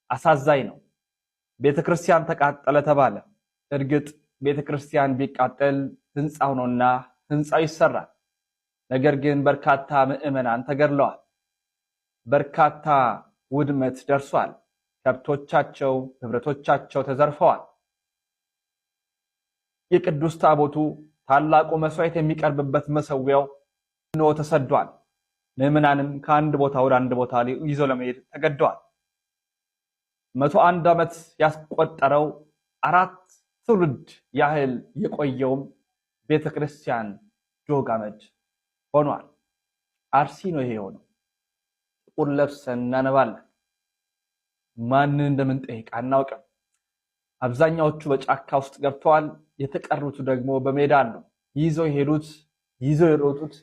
አሳዛኝ ነው። ቤተክርስቲያን ተቃጠለ ተባለ። እርግጥ ቤተክርስቲያን ቢቃጠል ህንጻው ነውና ህንጻው ይሰራል። ነገር ግን በርካታ ምዕመናን ተገድለዋል። በርካታ ውድመት ደርሷል። ከብቶቻቸው፣ ንብረቶቻቸው ተዘርፈዋል። የቅዱስ ታቦቱ ታላቁ መስዋዕት የሚቀርብበት መሰዊያው ነው ተሰዷል። ምዕመናንም ከአንድ ቦታ ወደ አንድ ቦታ ይዘው ለመሄድ ተገደዋል። 101 ዓመት ያስቆጠረው 4 ትውልድ ያህል የቆየውም ቤተክርስቲያን ዶግ አመድ ሆኗል። አርሲ ነው ይሄ ሆኖ ጥቁር ለብሰን እናነባለን። ማንን እንደምንጠይቅ አናውቅም። አብዛኛዎቹ በጫካ ውስጥ ገብተዋል። የተቀሩት ደግሞ በሜዳ አሉ። ይዘው የሄዱት፣ ይዘው የሮጡት፣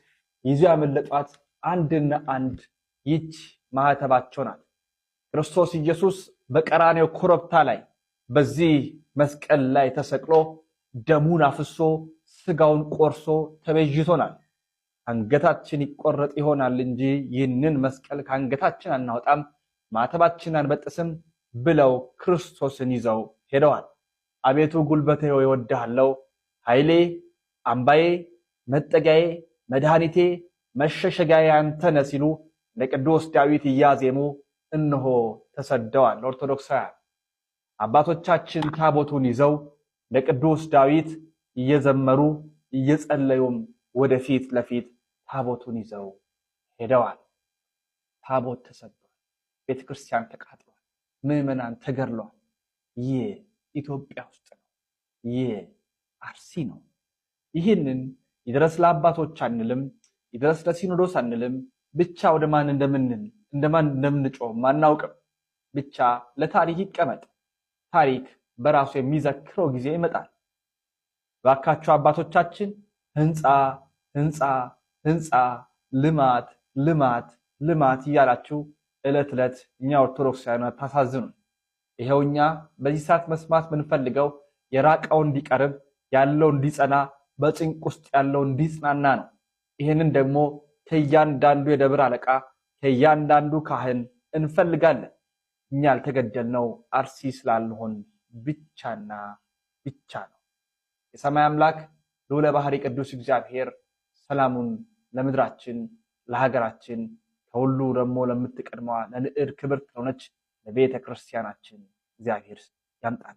ይዘው ያመለጧት አንድና አንድ ይች ማህተባቸው ናት። ክርስቶስ ኢየሱስ በቀራኔው ኮረብታ ላይ በዚህ መስቀል ላይ ተሰቅሎ ደሙን አፍሶ ስጋውን ቆርሶ ተቤዥቶናል። አንገታችን ይቆረጥ ይሆናል እንጂ ይህንን መስቀል ከአንገታችን አናወጣም፣ ማተባችንን አንበጥስም ብለው ክርስቶስን ይዘው ሄደዋል። አቤቱ ጉልበቴ ሆይ እወድሃለሁ፣ ኃይሌ፣ አምባዬ፣ መጠጊያዬ፣ መድኃኒቴ፣ መሸሸጊያዬ አንተ ነህ ሲሉ ለቅዱስ ዳዊት እያዜሙ እነሆ ተሰደዋል። ኦርቶዶክሳውያን አባቶቻችን ታቦቱን ይዘው ለቅዱስ ዳዊት እየዘመሩ እየጸለዩም ወደፊት ለፊት ታቦቱን ይዘው ሄደዋል። ታቦት ተሰዷል። ቤተክርስቲያን ተቃጥሏል። ምዕመናን ተገድለዋል። ይህ ኢትዮጵያ ውስጥ ነው። ይህ አርሲ ነው። ይህንን ይድረስ ለአባቶች አንልም፣ ይድረስ ለሲኖዶስ አንልም። ብቻ ወደ ማን እንደምንጮህ አናውቅም። ብቻ ለታሪክ ይቀመጥ። ታሪክ በራሱ የሚዘክረው ጊዜ ይመጣል። ባካችሁ አባቶቻችን ህንፃ ህንፃ ህንፃ፣ ልማት ልማት ልማት እያላችሁ ዕለት ዕለት እኛ ኦርቶዶክሳውያን ታሳዝኑ። ይሄው እኛ በዚህ ሰዓት መስማት ምንፈልገው የራቀው እንዲቀርብ፣ ያለው እንዲጸና፣ በጭንቅ ውስጥ ያለው እንዲጽናና ነው። ይሄንን ደግሞ ከእያንዳንዱ የደብር አለቃ ከእያንዳንዱ ካህን እንፈልጋለን። እኛ ያልተገደልነው አርሲ ስላልሆን ብቻና ብቻ ነው። የሰማይ አምላክ ልዑለ ባሕሪ ቅዱስ እግዚአብሔር ሰላሙን ለምድራችን ለሀገራችን ከሁሉ ደግሞ ለምትቀድመዋ ለንዕድ ክብርት ለሆነች ለቤተ ክርስቲያናችን እግዚአብሔር ያምጣል።